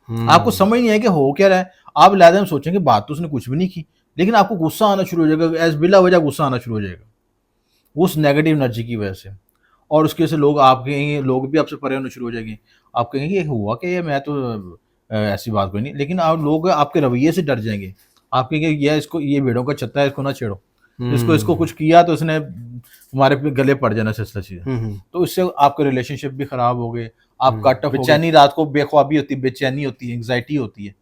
आपको समझ नहीं है कि हो क्या रहा है। आप लाजम सोचेंगे बात तो उसने कुछ भी नहीं की, लेकिन आपको गुस्सा आना शुरू हो जाएगा, एज बिला वजह गुस्सा आना शुरू हो जाएगा उस नेगेटिव एनर्जी की वजह से। और उसकी वजह से लोग आप कहेंगे, लोग भी आपसे परे होने शुरू हो जाएंगे। आप कहेंगे ये हुआ क्या, ये मैं तो ऐसी बात कोई नहीं, लेकिन आप लोग आपके रवैये से डर जाएंगे। आप कहेंगे ये इसको, ये भेड़ों का छत्ता है, इसको ना छेड़ो, इसको इसको कुछ किया तो इसने हमारे पे गले पड़ जाना सिलसिला चीज़ें। तो इससे आपके रिलेशनशिप भी खराब हो गए, आप कट ऑफ हो गए, बेचैनी, रात को बेख्वाबी होती है, बेचैनी होती है, एंग्जाइटी होती है।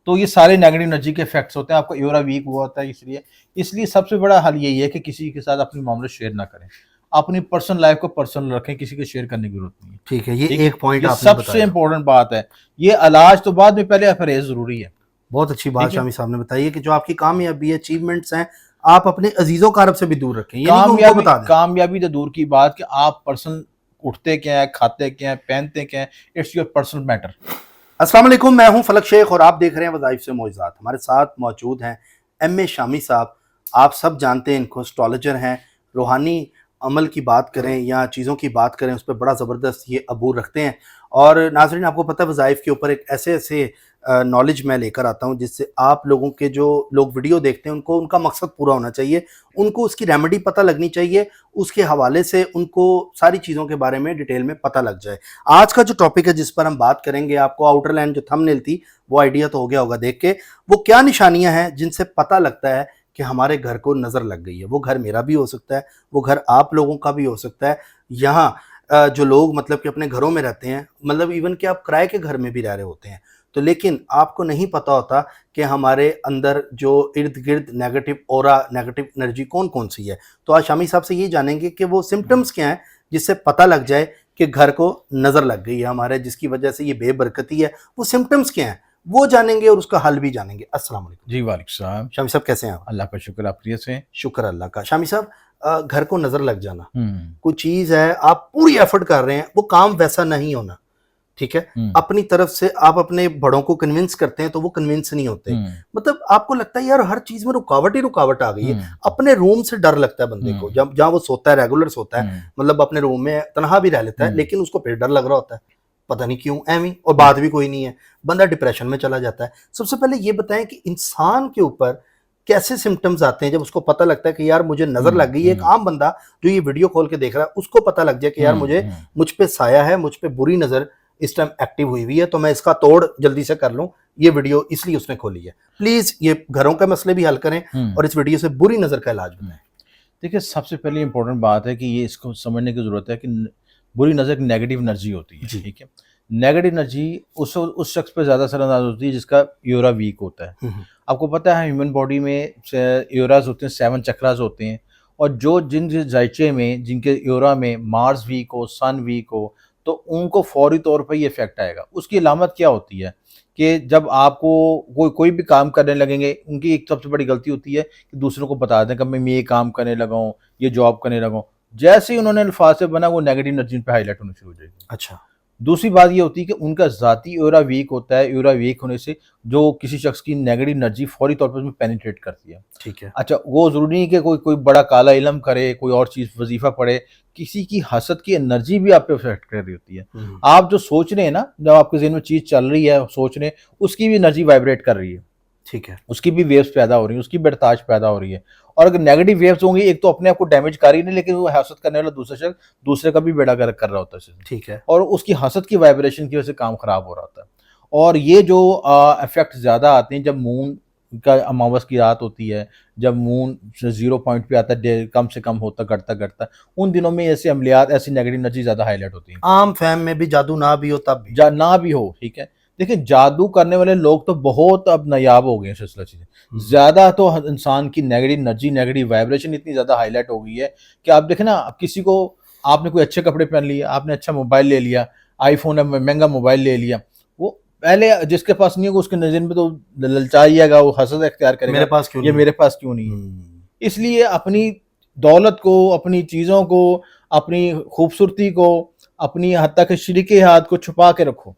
तो ये सारे नेगेटिव एनर्जी के इफेक्ट्स होते हैं। आपका एरा वीक हुआ होता है, इसलिए इसलिए सबसे बड़ा हल यही है कि किसी के साथ अपनी मामले शेयर ना करें। अपनी पर्सनल लाइफ को पर्सनल रखें, किसी को शेयर करने की जरूरत नहीं है। ठीक है, ये एक पॉइंट ये आपने सबसे बताया। इंपॉर्टेंट बात है। ये इलाज तो बाद में, पहले अफरेज जरूरी है। बहुत अच्छी बात शामी साहब ने बताई है कि जो आपकी कामयाबी अचीवमेंट्स हैं, आप अपने अजीजों कारब से भी दूर रखें। ये नहीं कि उनको बता दें। कामयाबी तो दूर की बात कि आप पर्सनल उठते क्या है, खाते क्या है, पहनते क्या है, इट्स योर पर्सनल मैटर। अस्सलाम वालेकुम, मैं हूं फलक शेख और आप देख रहे हैं वज़ाइफ से मौइज़ात। हमारे साथ मौजूद हैं एम.ए. शामी साहब। आप सब जानते हैं इनको, एस्ट्रोलॉजर हैं। रूहानी अमल की बात करें या चीज़ों की बात करें, उस पर बड़ा ज़बरदस्त ये अबूर रखते हैं। और नाज़रीन, आपको पता है वज़ाइफ के ऊपर एक ऐसे ऐसे नॉलेज मैं लेकर आता हूं जिससे आप लोगों के, जो लोग वीडियो देखते हैं, उनको उनका मकसद पूरा होना चाहिए, उनको उसकी रेमेडी पता लगनी चाहिए, उसके हवाले से उनको सारी चीज़ों के बारे में डिटेल में पता लग जाए। आज का जो टॉपिक है जिस पर हम बात करेंगे, आपको आउटर लाइन जो थंबनेल थी वो आइडिया तो हो गया होगा देख के, वो क्या निशानियां हैं जिनसे पता लगता है कि हमारे घर को नज़र लग गई है। वो घर मेरा भी हो सकता है, वो घर आप लोगों का भी हो सकता है। यहाँ जो लोग मतलब कि अपने घरों में रहते हैं, मतलब इवन कि आप किराए के घर में भी रह रहे होते हैं, तो लेकिन आपको नहीं पता होता कि हमारे अंदर जो इर्द गिर्द नेगेटिव ऑरा, नेगेटिव एनर्जी कौन कौन सी है। तो आज शामी साहब से ये जानेंगे कि वो सिम्टम्स क्या हैं जिससे पता लग जाए कि घर को नज़र लग गई है हमारे, जिसकी वजह से ये बेबरकती है। वो सिम्टम्स क्या हैं वो जानेंगे और उसका हल भी जानेंगे। अस्सलाम वालेकुम। जी वालेकुम सलाम। शामी साहब कैसे हैं आप? अल्लाह का शुक्र, आप खैरियत से हैं? शुक्र अल्लाह का। शामी साहब, घर को नज़र लग जाना, कोई चीज़ है, आप पूरी एफर्ट कर रहे हैं, वो काम वैसा नहीं होना, ठीक है, अपनी तरफ से आप अपने बड़ों को कन्विंस करते हैं तो वो कन्विंस नहीं होते, मतलब आपको लगता है यार हर चीज में रुकावट ही रुकावट आ गई है। अपने रूम से डर लगता है बंदे को, जब जहाँ वो सोता है, रेगुलर सोता है, मतलब अपने रूम में तनहा भी रह लेता है, लेकिन उसको फिर डर लग रहा होता है, पता नहीं क्यों एवी, और बात भी कोई नहीं है, बंदा डिप्रेशन में चला जाता है। सबसे पहले ये बताएं कि इंसान के ऊपर कैसे सिम्टम्स आते हैं जब उसको पता लगता है कि यार मुझे नजर लग गई है। एक आम बंदा जो ये वीडियो खोल के देख रहा है, उसको पता लग जाए कि यार मुझ पे साया है, मुझ पे बुरी नजर इस टाइम एक्टिव हुई हुई है, तो मैं इसका तोड़ जल्दी से कर लूं। ये वीडियो इसलिए उसने खोली है। प्लीज ये घरों के मसले भी हल करें और इस वीडियो से बुरी नजर का इलाज बनाएं। देखिए, सबसे पहले इंपॉर्टेंट बात है कि ये इसको समझने की जरूरत है कि बुरी नजर एक नेगेटिव एनर्जी होती है, ठीक है। नेगेटिव एनर्जी उस शख्स पे ज्यादा असरअंदाज होती है जिसका यूरा वीक होता है। आपको पता है ह्यूमन बॉडी में यूराज होते हैं, 7 चक्रास होते हैं, और जो जिन जायचे में, जिनके यूरा में मार्स वीक हो, सन वीक हो, तो उनको फौरी तौर पर ये इफेक्ट आएगा। उसकी अलामत क्या होती है कि जब आपको कोई भी काम करने लगेंगे, उनकी एक सबसे बड़ी गलती होती है कि दूसरों को बता दें कि मैं ये काम करने लगा हूँ, ये जॉब करने लगा हूँ। जैसे ही उन्होंने अल्फाज से बना, वो नेगेटिव एनर्जी पे हाईलाइट होनी शुरू हो जाएगी। अच्छा। दूसरी बात ये होती है कि उनका ज़ाती एरा वीक होता है। एरा वीक होने से जो किसी शख्स की नेगेटिव एनर्जी फौरी तौर पर उसमें पेनिट्रेट करती है। ठीक है। अच्छा, वो ज़रूरी नहीं कि कोई बड़ा काला इल्म करे, कोई और चीज़ वजीफ़ा पढ़े, किसी की हसद की एनर्जी भी आप पे इफेक्ट कर रही होती है। आप जो सोच रहे हैं ना, जब आपके ज़हन में चीज़ चल रही है, सोच रहे हैं, उसकी भी एनर्जी वाइब्रेट कर रही है, ठीक है, उसकी भी वेव्स पैदा हो रही है, उसकी बर्ताश पैदा हो रही है। और अगर नेगेटिव वेव्स होंगी, एक तो अपने आप को डैमेज कर ही नहीं, लेकिन वो हसद करने वाला दूसरा शख्स दूसरे का भी बेड़ा गर्क कर रहा होता है, ठीक है, और उसकी हसद की वाइब्रेशन की वजह से काम खराब हो रहा होता है। और ये जो इफेक्ट ज्यादा आते हैं जब मून का अमावस की रात होती है, जब मून 0 पॉइंट पे आता है, कम से कम होता घटता घटता, उन दिनों में ऐसे अमलियात, ऐसी नेगेटिव एनर्जी ज्यादा हाईलाइट होती है। आम फैम में भी जादू ना भी हो तब भी, ना भी हो, ठीक है। देखिए, जादू करने वाले लोग तो बहुत अब नायाब हो गए हैं सिलसिला चीजें। ज्यादा तो इंसान की नेगेटिव एनर्जी, नेगेटिव वाइब्रेशन इतनी ज्यादा हाईलाइट हो गई है कि आप देखें ना, किसी को, आपने कोई अच्छे कपड़े पहन लिए, आपने अच्छा मोबाइल ले लिया, आईफोन है, महंगा मोबाइल ले लिया, वो पहले जिसके पास नहीं होगा उसके नजर में तो ललचाइएगा, वो हसद अख्तियार करेगा, मेरे पास क्यों नहीं, ये मेरे पास क्यों नहीं है। इसलिए अपनी दौलत को, अपनी चीजों को, अपनी खूबसूरती को, अपनी हत्ता के शरीके हाथ को छुपा के रखो,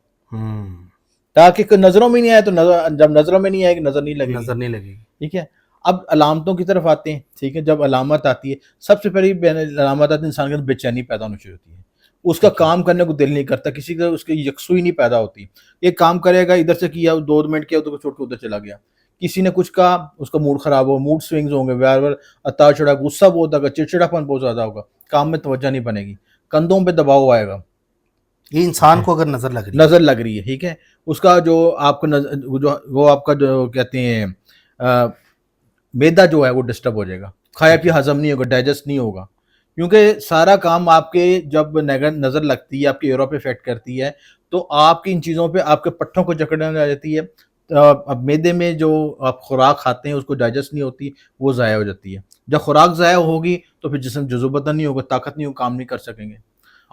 ताकि नजरों में नहीं आए, तो जब नजरों में नहीं आएगी, नजर नहीं लगेगी, ठीक है। अब अलामतों की तरफ आते हैं, ठीक है। जब अलामत आती है, सबसे पहली अलामत आती है, इंसान के अंदर बेचैनी पैदा होनी शुरू होती है। उसका ठीक है। काम करने को दिल नहीं करता, किसी का उसकी यकसुई नहीं पैदा होती। एक काम करेगा, इधर से किया, 2 मिनट किया, तो छोड़ के उधर चला गया। किसी ने कुछ कहा, उसका मूड खराब हो, मूड स्विंग्स होंगे, बार-बार उतार-चढ़ाव, गुस्सा बहुत होगा, चिड़चिड़ापन बहुत ज़्यादा होगा, काम में तवज्जो नहीं बनेगी, कंधों पे दबाव आएगा। ये इंसान को अगर नजर लग रही है। नज़र लग रही है, ठीक है? उसका जो आपको जो वो आपका जो कहते हैं अ, मैदा जो है वो डिस्टर्ब हो जाएगा, खाया ठीक है। पिया हज़म नहीं होगा, डाइजेस्ट नहीं होगा। क्योंकि सारा काम आपके जब नज़र लगती है, आपके यूरो पे इफ़ेक्ट करती है, तो आपकी इन चीज़ों पे आपके पट्ठों को जकड़ने आ जाती है। अब मैदे में जो आप खुराक खाते हैं उसको डाइजेस्ट नहीं होती, वो ज़ाया हो जाती है। जब खुराक ज़ाया होगी तो फिर जिस्म जुज़ुबतन नहीं होगा, ताकत नहीं होगी, काम नहीं कर सकेंगे।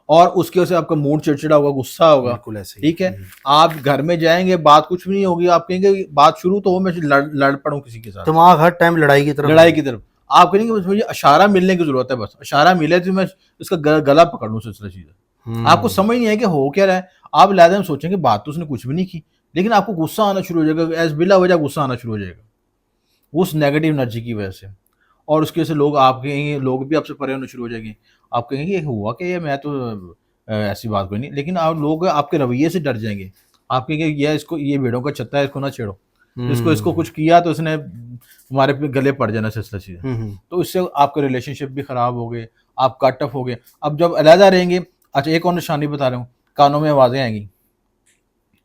और उसकी वजह से आपका मूड चिड़चिड़ा होगा, गुस्सा होगा, बिल्कुल ऐसे ही। ठीक है? आप घर में जाएँगे, बात कुछ भी नहीं होगी, आप कहेंगे बात शुरू तो हो, मैं लड़ पड़ूँ किसी के साथ। दिमाग हर टाइम लड़ाई की तरफ लड़ाई की तरफ। आप कहेंगे बस मुझे इशारा मिलने की ज़रूरत है बस। इशारा मिले तो मैं इसका गला पकड़ लूँ सिलसिला चीज़ें। आपको समझ नहीं है कि हो क्या रहा है। आप लाज़िम सोचेंगे बात तो उसने कुछ भी नहीं की, लेकिन आपको गुस्सा आना शुरू हो जाएगा, बिला वजह गुस्सा आना शुरू हो जाएगा, उस नेगेटिव एनर्जी की वजह से। और उसकी वजह से लोग भी आपसे परे होने शुरू हो जाएंगे। आप कहेंगे ये हुआ क्या, ये मैं तो ऐसी बात कोई नहीं, लेकिन आप लोग आपके रवैये से डर जाएंगे। आप कहेंगे ये भेड़ों का छत्ता है, इसको ना छेड़ो, इसको कुछ किया तो इसने हमारे पे गले पड़ जाना सिलसिला चीज़ें। तो इससे आपके रिलेशनशिप भी खराब हो गए, आप कट ऑफ हो गए। अब जब अलहदा रहेंगे, अच्छा एक और निशानी बता रहा हूँ, कानों में आवाज़ें आएंगी,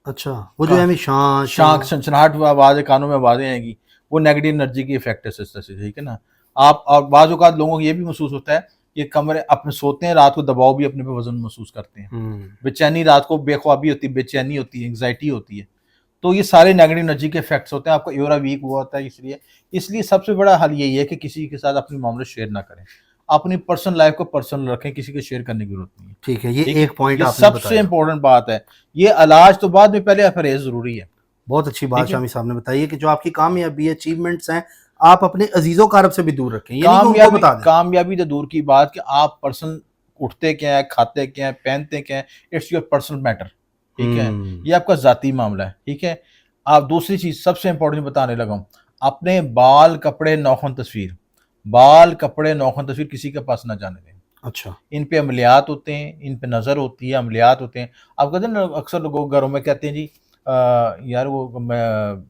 अच्छा, वो जो है शां शाख सनसनाहट आवाज़, कानों में आवाज़ें आएंगी, वो नेगेटिव एनर्जी की इफेक्ट है सिस्टर से, ठीक है ना? आप और बाज़ औक़ात लोगों को ये भी महसूस होता है, ये कमरे अपने सोते हैं, रात को दबाव भी अपने पे वज़न महसूस करते हैं। बेचैनी, रात को बेख्वाबी होती है, बेचैनी होती है, एंग्ज़ायटी होती है। तो ये सारे नेगेटिव एनर्जी के इफेक्ट्स होते हैं, आपका एरा वीक हुआ होता है इसलिए सबसे बड़ा हल यही है कि किसी के साथ अपने मामले शेयर ना करें। अपनी पर्सनल लाइफ़ को पर्सनल रखें, किसी को शेयर करने की ज़रूरत नहीं है। ठीक है, ये ठीक है? एक पॉइंट ये आपने सबसे बताया। इम्पोर्टेंट बात है। ये इलाज तो बाद में, पहले परहेज़ ज़रूरी है। बहुत अच्छी बात ठीक है? शामी साहब ने बताई है कि जो आपकी कामयाबी है, अचीवमेंट्स हैं, आप अपने अजीज़ो कारब से भी दूर रखें। ये नहीं कि उनको बता दें। कामयाबी तो दूर की बात कि आप पर्सन उठते क्या हैं, खाते क्या हैं, पहनते क्या हैं, इट्स योर पर्सनल मैटर, ठीक है? ये आपका ज़ाती मामला है, ठीक है? आप दूसरी चीज़ सबसे इम्पोर्टेंट बताने लगा हूँ, अपने बाल, कपड़े, नाख़ून तस्वीर किसी के पास ना जाने दें। अच्छा। इन पे अमलियात होते हैं, इन पे नज़र होती है, अमलियात होते हैं। आप कहते हैं ना, अक्सर लोग घरों में कहते हैं जी यार वो मैं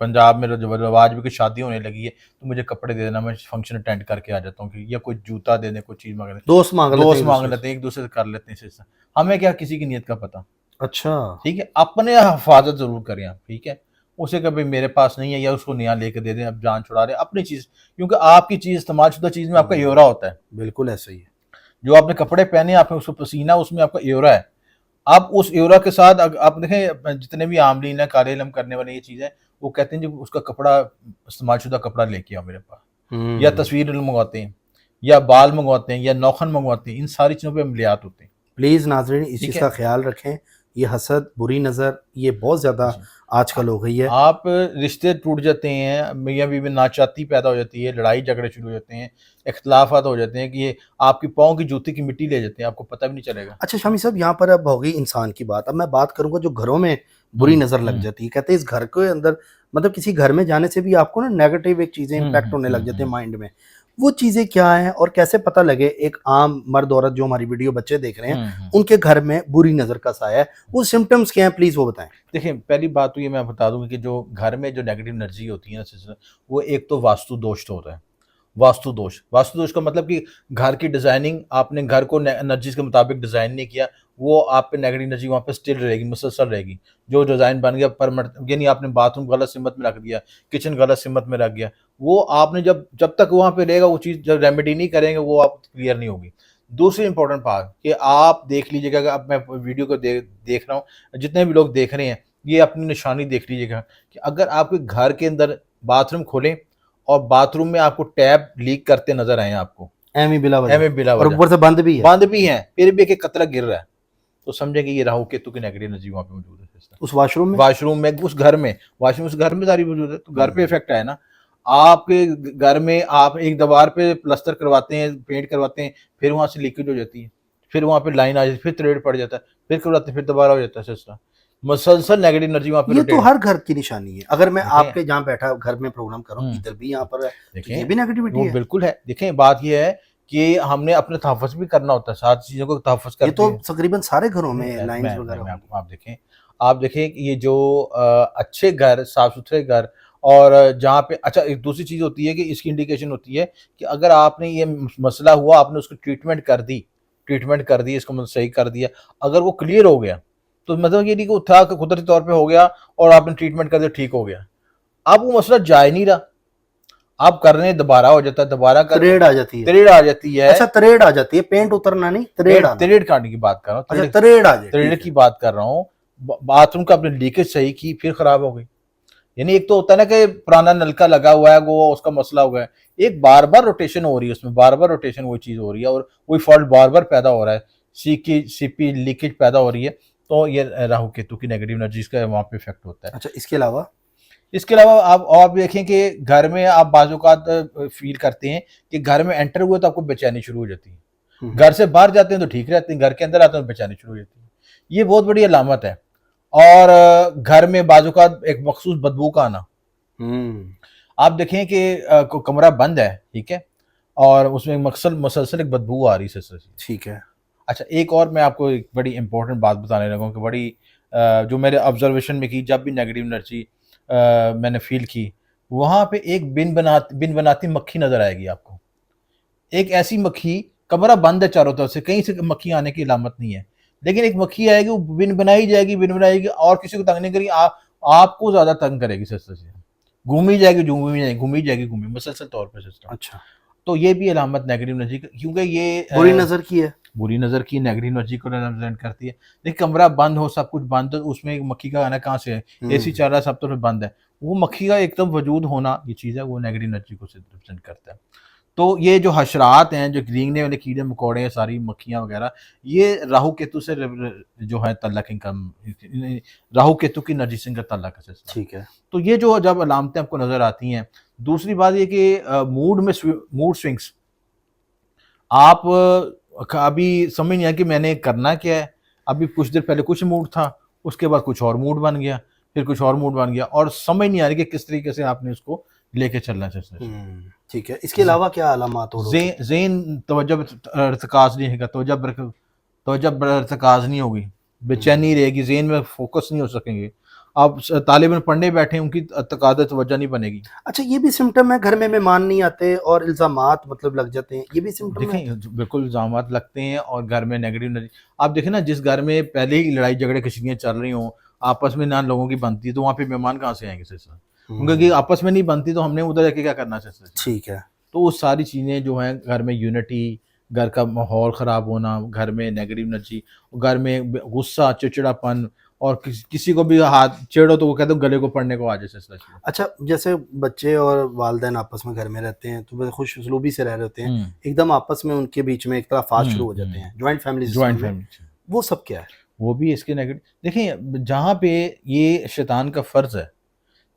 पंजाब में जो रिवाज भी, कोई शादी होने लगी है तो मुझे कपड़े दे देना, मैं फंक्शन अटेंड करके आ जाता हूँ, कि या कोई जूता दे दें, कोई चीज़ मांग लेते, दोस्त मांग लेते हैं, एक दूसरे से कर लेते हैं सिलसिला। हमें क्या किसी की नीयत का पता, अच्छा। ठीक है? अपने हिफाजत ज़रूर करें आप, ठीक है? उसे कभी मेरे पास नहीं है, या उसको नया लेके दे दें, अब जान छुड़ा रहे हैं अपनी चीज़, क्योंकि आपकी चीज़, इस्तेमाल-शुदा चीज़ में आपका एरा होता है। बिल्कुल ऐसा ही है। जो आपने कपड़े पहने, आपने उसको पसीना, उसमें आपका एरा है। आप उस एरा के साथ आप देखें, जितने भी आमलीन है, काले इल्म करने वाले, ये चीज़ें, वो कहते हैं जी उसका कपड़ा, इस्तेमाल-शुदा कपड़ा लेके आओ मेरे पास, या तस्वीर मंगवाते हैं, या बाल मंगवाते हैं, या नाख़ून मंगवाते हैं, इन सारी चीज़ों पे अमलियात होते हैं। प्लीज़ नाज़रीन, इस ठीक चीज़ है? का ख्याल रखें। ये हसद, बुरी नज़र, ये बहुत ज़्यादा जी। आजकल हो गई है। आप रिश्ते टूट जाते हैं, मियाँ-बीवी में नाचाती पैदा हो जाती है, लड़ाई झगड़े शुरू हो जाते हैं, इख्तिलाफ़ात हो जाते हैं, कि ये आपकी पाँव की जूती की मिट्टी ले जाते हैं, आपको पता भी नहीं चलेगा। अच्छा शामी साहब, यहाँ पर अब हो गई इंसान की बात। अब मैं बात करूँगा जो घरों में बुरी नज़र लग जाती है। कहते हैं इस घर के अंदर, मतलब किसी घर में जाने से भी आपको ना नेगेटिव एक चीज़ें इम्पैक्ट होने लग जाते हैं माइंड में। वो चीज़ें क्या हैं और कैसे पता लगे एक आम मर्द औरत जो हमारी वीडियो बच्चे देख रहे हैं, उनके घर में बुरी नज़र का साया है, वो सिम्पटम्स क्या हैं, प्लीज़ वो बताएं। देखिए, पहली बात तो ये मैं बता दूँगा कि जो घर में जो नेगेटिव एनर्जी होती है ना सिलसिला, वो एक तो वास्तु दोष होता है। वास्तु दोष का मतलब कि घर की डिज़ाइनिंग, आपने घर को एनर्जीज़ के मुताबिक डिज़ाइन नहीं किया, वो आप पे नेगेटिव एनर्जी वहाँ पे स्टिल रहेगी, मुसलसल रहेगी। जो डिज़ाइन बन गया परमानेंट, यानी आपने बाथरूम गलत सिमत में रख दिया, किचन गलत सिमत में रख गया, वो आपने जब तक वहाँ पे रहेगा, वो चीज़ जब रेमेडी नहीं करेंगे, वो आप क्लियर नहीं होगी। दूसरी इंपॉर्टेंट बात कि आप देख लीजिएगा, अगर अब मैं वीडियो को देख रहा हूँ, जितने भी लोग देख रहे हैं, ये अपनी निशानी देख लीजिएगा कि अगर आपके घर के अंदर बाथरूम खोलें और बाथरूम में आपको टैप लीक करते नजर आए आपको, एमी बिला बिला और वजह, ऊपर से बंद भी है, फिर भी एक कतरा गिर रहा है, तो समझे कि ये राहु केतु की नेगेटिव एनर्जी वहाँ पे मौजूद है। उस वॉशरूम में, उस घर में सारी मौजूद है, तो घर पे इफेक्ट आया ना। आपके घर में आप एक दीवार पे प्लास्टर करवाते हैं, पेंट करवाते हैं, फिर वहां से लीकेज हो जाती है, फिर वहां पे लाइन आ जाती है, फिर थ्रेड पड़ जाता है, फिर करवाते हैं, फिर दोबारा हो जाता है सिस्टम, मुसलसल नेगेटिव एनर्जी वहां पे ये तो रोटेट। हर घर की निशानी है। अगर मैं देखें, आपके जहाँ बैठा घर में प्रोग्राम कर रहा हूँ, इधर भी यहाँ पर है, तो ये भी नेगेटिविटी वो है। बिल्कुल है। देखें, बात ये है कि हमने अपने तहफ़्फ़ुज़ भी करना होता है, साथ चीज़ों को तहफ़्फ़ुज़ ये करते तो हैं। तकरीबन सारे घरों में लाइन्स मैं वगैरह होंगी। आप देखें कि ये जो अच्छे घर, साफ-सुथरे घर और जहाँ पे अच्छा एक दूसरी चीज़ होती है कि इसकी इंडिकेशन होती है कि अगर आपने ये मसला हुआ, आपने उसकी ट्रीटमेंट कर दी, इसको मतलब सही कर दिया, अगर वो क्लियर हो गया, तो मतलब ये नहीं कि वो था कि कुदरती तौर पे हो गया और आपने ट्रीटमेंट कर दिया, ठीक हो गया। अब वो मसला जा ही नहीं रहा, आप कर रहे हैं, दोबारा हो जाता है, दोबारा कर तरेड़ आ जाती है। तरेड़ आ जाती है। अच्छा, तरेड़ आ जाती है, पेंट उतरना नहीं, तरेड़ आना। तरेड़ काटने की बात कर रहा हूँ, अच्छा, तरेड़ आ जाए, तरेड़ ठीक की है। बात कर रहा हूँ। बाथरूम का आपने लीकेज सही की, फिर खराब हो गई। यानी एक तो होता है ना कि पुराना नलका लगा हुआ है, वो उसका मसला हो गया है, एक बार बार रोटेशन हो रही है, उसमें बार बार रोटेशन वही चीज हो रही है और वही फॉल्ट बार बार पैदा हो रहा है, सीपी लीकेज पैदा हो रही है। तो ये राहु केतु की नेगेटिव एनर्जी का वहाँ पे इफेक्ट होता है। अच्छा, इसके अलावा इसके अलावा आप और भी देखें कि घर में आप बाज़-औक़ात फील करते हैं कि घर में एंटर हुए तो आपको बेचैनी शुरू हो जाती है। घर से बाहर जाते हैं तो ठीक रहते हैं, घर के अंदर आते हैं तो बेचैनी शुरू हो जाती है। ये बहुत बड़ी अलामत है। और घर में बाज़-औक़ात एक मख़सूस बदबू का आना। आप देखें कि कमरा बंद है, ठीक है? और उसमें मुसलसल एक बदबू आ रही है। ठीक है। अच्छा, एक और मैं आपको एक बड़ी इंपॉर्टेंट बात बताने लगा हूँ कि बड़ी जो मेरे ऑब्जर्वेशन में की, जब भी नेगेटिव एनर्जी मैंने फील की, वहाँ पे एक बिन बनाती मक्खी नज़र आएगी आपको। एक ऐसी मक्खी, कमरा बंद है चारों तरफ से, कहीं से मक्खी आने की अलामत नहीं है, लेकिन एक मक्खी आएगी, वो बिन बनाई और किसी को तंग नहीं करेगी, आपको ज़्यादा तंग करेगी सिस्टर से। घूमी मुसलसल तौर पे सिस्टम। अच्छा, तो ये भी अलामत नेगेटिव एनर्जी की, क्योंकि ये बुरी नजर की है। बुरी नज़र की नेगेटिव एनर्जी को रिप्रेजेंट करती है। देखिए, कमरा बंद हो, सब कुछ बंद हो, उसमें एक मक्खी का आना कहाँ से है? एसी चल रहा है, सब तरफ बंद है। वो मक्खी का एकदम वजूद होना, ये चीज़ है, वो नेगेटिव एनर्जी को रिप्रेजेंट करता है। तो ये जो हशरात हैं, जो रेंगने वाले कीड़े मकोड़े हैं, सारी मक्खियाँ वगैरह, ये राहु केतु से जो है तल्लक इनकम, राहु केतु की एनर्जी से इनका तल्लक है सिस्टम। ठीक है। तो ये जो जब अलामतें आपको नज़र आती हैं, दूसरी बात ये कि मूड स्विंग्स, आप अभी समझ नहीं आया कि मैंने करना क्या है। अभी कुछ देर पहले कुछ मूड था, उसके बाद कुछ और मूड बन गया, फिर कुछ और मूड बन गया और समझ नहीं आ रही कि किस तरीके से आपने उसको लेके चलना चाहिए। ठीक है। इसके अलावा क्या अलामात और होती हैं? ज़ेन तवज्जो इर्तिकाज़ नहीं है, तवज्जो इर्तिकाज़ नहीं होगी, बेचैनी रहेगी, ज़ेन में फोकस नहीं हो सकेंगे। आप तालिब पढ़ने बैठे, उनकी तकादा तवज्जो नहीं बनेगी। अच्छा, ये भी सिम्टम है, घर में मेहमान नहीं आते और इल्ज़ामात मतलब लग जाते हैं, ये भी सिम्टम है? देखें, बिल्कुल इल्ज़ामात लगते हैं और घर में नेगेटिव एनर्जी, आप देखें ना, जिस घर में पहले ही लड़ाई झगड़े कश्तियाँ चल रही हों, आपस में ना लोगों की बनती है, तो वहाँ पे मेहमान कहाँ से आएँगे सिस्टर? क्योंकि आपस में नहीं बनती तो हमने उधर जाके क्या करना सिस्टर? ठीक है। तो वो सारी चीज़ें जो हैं, घर में यूनिटी, घर का माहौल ख़राब होना, घर में नेगेटिव एनर्जी, घर में गुस्सा, चिड़चिड़ापन और किसी को भी हाथ छेड़ो तो वो कहते हैं गले को पड़ने को आ जाए सिस्टर। अच्छा, जैसे बच्चे और वालिदैन आपस में घर में रहते हैं, तो बड़े खुशउस्लूबी से रह रहे होते हैं, हुँ, एकदम आपस में उनके बीच में इख्तिलाफ़ात शुरू हो हुँ, जाते हैं, जॉइंट फैमिली जॉइंट सिस्टम में, फैमिली, वो सब क्या है? वो भी इसके नेगेटिव, देखिए, जहाँ पे ये शैतान का फ़र्ज़ है,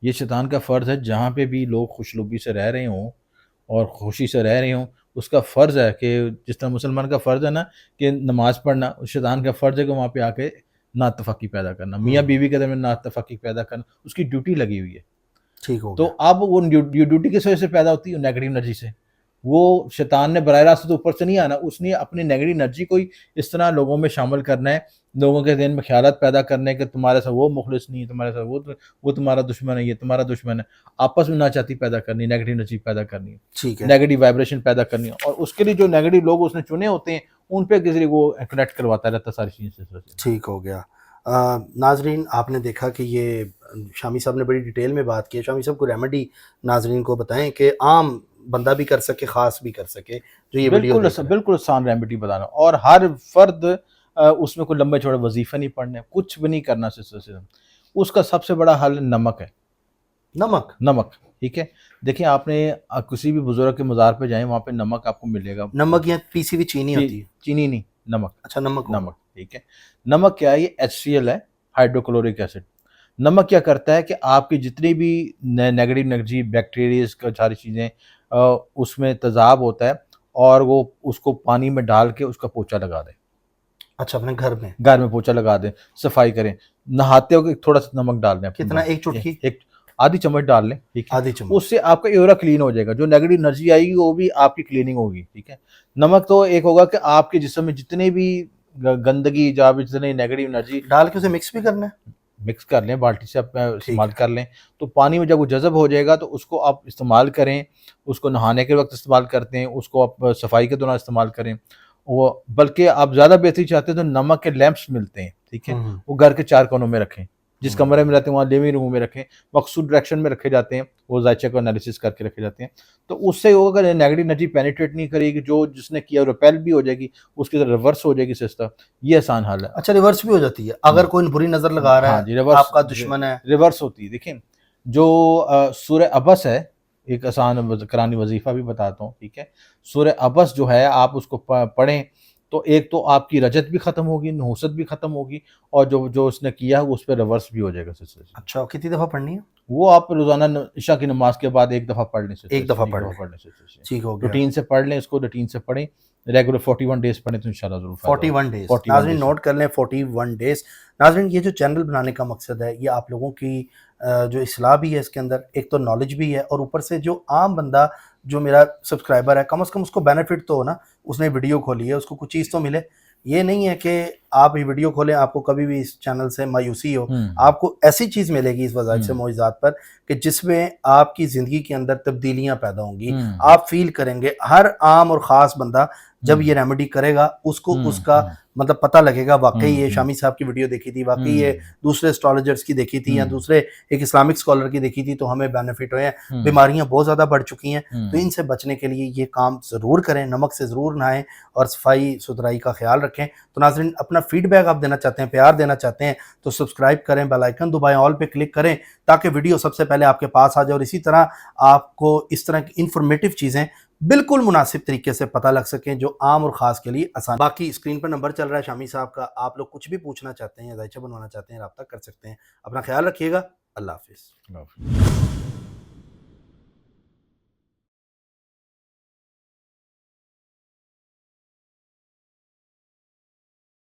ये शैतान का फ़र्ज़ है, जहाँ पे भी लोग खुशनुमी से रह रहे हों और खुशी से रह रहे हों, उसका फ़र्ज़ है कि जिस तरह मुसलमान का फ़र्ज़ है ना कि नमाज़ पढ़ना, उस शैतान का फ़र्ज़ है कि वहाँ पे आके नाइत्तेफ़ाक़ी पैदा करना, मियाँ बीवी के दरमियान नाइत्तेफ़ाक़ी पैदा करना, उसकी ड्यूटी लगी हुई है। ठीक हो तो गया। अब वो ड्यूटी किस वजह से पैदा होती है? नेगेटिव एनर्जी से। वो शैतान ने बराह रास्त तो ऊपर से नहीं आना, उसने अपनी नेगेटिव एनर्जी को ही इस तरह लोगों में शामिल करना है, लोगों के ज़हन में ख़यालात पैदा करने के तुम्हारे साथ वो मुखलिस नहीं है, तुम्हारे साथ वो तुम्हारा दुश्मन है, ये तुम्हारा दुश्मन है। आपस में नाचाती पैदा करनी, नेगेटिव एनर्जी पैदा करनी है, ठीक है। नेगेटिव वाइब्रेशन पैदा करनी है और उसके लिए जो नेगेटिव लोग उसने चुने होते हैं, उन पे किसी वो कनेक्ट करवाता रहता है सारी चीज़ें से। ठीक हो गया। नाज़रीन, आपने देखा कि ये शामी साहब ने बड़ी डिटेल में बात की है। शामी साहब को रेमेडी नाज़रीन को बताएँ कि आम बंदा भी कर सके, ख़ास भी कर सके, जो ये वीडियो देख रहा है। बिल्कुल आसान रेमेडी बताना और हर फर्द उसमें कोई लंबे चौड़े वजीफे नहीं पढ़ने, कुछ भी नहीं करना सिस्टर। उसका सबसे बड़ा हल नमक है। नमक, ठीक है। देखिए, आपने किसी भी बुजुर्ग के मज़ार पे जाएं, वहाँ पे नमक आपको मिलेगा। नमक या पीसी हुई चीनी होती है? चीनी नहीं, नमक। अच्छा, नमक होगा। नमक, ठीक है। नमक क्या है? ये HCl है, हाइड्रोक्लोरिक एसिड। नमक क्या करता है कि आपकी जितनी भी नेगेटिव एनर्जी, बैक्टीरियाज का सारी चीज़ें उसमें तेज़ाब होता है और वो उसको पानी में डाल के उसका पोछा लगा दें। अच्छा, अपने घर में? घर में पोछा लगा दें, सफाई करें, नहाते हो कि थोड़ा सा नमक डाल दें अपने कितना? बाल, 1 चुटकी? एक आधी चम्मच डाल लें, ठीक है। आधी चम्मच। उससे आपका एओरा क्लीन हो जाएगा, जो नेगेटिव एनर्जी आएगी वो भी आपकी क्लीनिंग होगी, ठीक है। नमक तो एक होगा कि आपके जिस्म में जितने भी गंदगी, जहाँ भी जितने नेगेटिव एनर्जी, डाल के उसे मिक्स भी करना है? मिक्स कर लें, बाल्टी से आप ठीक इस्तेमाल है। कर लें। तो पानी में जब वो जज़ब हो जाएगा तो उसको आप इस्तेमाल करें, उसको नहाने के वक़्त इस्तेमाल करते हैं, उसको आप सफाई के दौरान इस्तेमाल करें। वो बल्कि आप ज़्यादा बेहतरी चाहते हैं तो नमक के लैंप्स मिलते हैं, ठीक है। हम्म। वो घर के 4 कोनों में रखें, जिस हम्म। कमरे में रहते हैं वहाँ लिविंग रूम में रखें, मखसूस डायरेक्शन में रखे जाते हैं, वो जायचे को एनालिसिस करके रखे जाते हैं। तो उससे वो अगर नेगेटिव एनर्जी पेनिट्रेट नहीं करेगी, जो जिसने किया रिपेल भी हो जाएगी, उसकी तरह रिवर्स हो जाएगी सिस्टम। ये आसान हल है। अच्छा, रिवर्स भी हो जाती है अगर कोई बुरी नजर लगा रहा हाँ है, जी, रिवर्स, आपका दुश्मन है? रिवर्स होती है। देखिए, जो सूर्य अबस है, एक आसान करानी वजीफा भी बताता हूँ, ठीक है। सूर्य अबस जो है, आप उसको पढ़ें तो एक तो आपकी रजत भी खत्म होगी, नहुसत भी खत्म होगी, और जो जो उसने किया उस पर रिवर्स भी हो जाएगा सिलसिले से। अच्छा, कितनी दफा पढ़नी है? वो आप रोजाना इशा की नमाज के बाद एक दफा पढ़ लें, एक दफा एक पढ़ दफा लें। पढ़ लें, ठीक हो गया। रूटीन से पढ़ लें इसको, रूटीन से पढ़ें, रेगुलर 41 डेज पढ़ें तो इंशाल्लाह जरूर फायदा 41 डेज, 41 नाजरीन डेज। नोट कर लें, 41 डेज। नाजरीन, ये जो चैनल बनाने का मकसद है, ये आप लोगों की जो इस्लाह भी है इसके अंदर, एक तो नॉलेज भी है, और ऊपर से जो आम बंदा, जो मेरा सब्सक्राइबर है, कम से कम उसको बेनिफिट तो हो ना, उसने वीडियो खोली है, उसको कुछ चीज़ तो मिले। ये नहीं है कि आप ये वीडियो खोलें, आपको कभी भी इस चैनल से मायूसी हो। आपको ऐसी चीज़ मिलेगी इस वज़ाइफ से मौइज़ात पर कि जिसमें आपकी ज़िंदगी के अंदर तब्दीलियाँ पैदा होंगी। आप फील करेंगे, हर आम और ख़ास बंदा जब ये रेमेडी करेगा, उसको उसका मतलब पता लगेगा, वाकई ये शामी साहब की वीडियो देखी थी, वाकई ये दूसरे एस्ट्रोलॉजर्स की देखी थी, या दूसरे एक इस्लामिक स्कॉलर की देखी थी, तो हमें बेनिफिट हुए हैं। बीमारियां बहुत ज़्यादा बढ़ चुकी हैं, तो इनसे बचने के लिए ये काम ज़रूर करें, नमक से ज़रूर नहाएं और सफाई सुथराई का ख्याल रखें। तो नाज़रीन, अपना फीडबैक आप देना चाहते हैं, प्यार देना चाहते हैं, तो सब्सक्राइब करें, बेल आइकन दबाएं, ऑल पे क्लिक करें, ताकि वीडियो सबसे पहले आपके पास आ जाए, और इसी तरह आपको इस तरह की इंफॉर्मेटिव चीज़ें बिल्कुल मुनासिब तरीके से पता लग सकें, जो आम और ख़ास के लिए आसान। बाकी स्क्रीन पर नंबर चल रहा है शामी साहब का, आप लोग कुछ भी पूछना चाहते हैं या जायचा बनवाना चाहते हैं, रब्ता कर सकते हैं। अपना ख्याल रखिएगा। अल्लाह हाफिज़।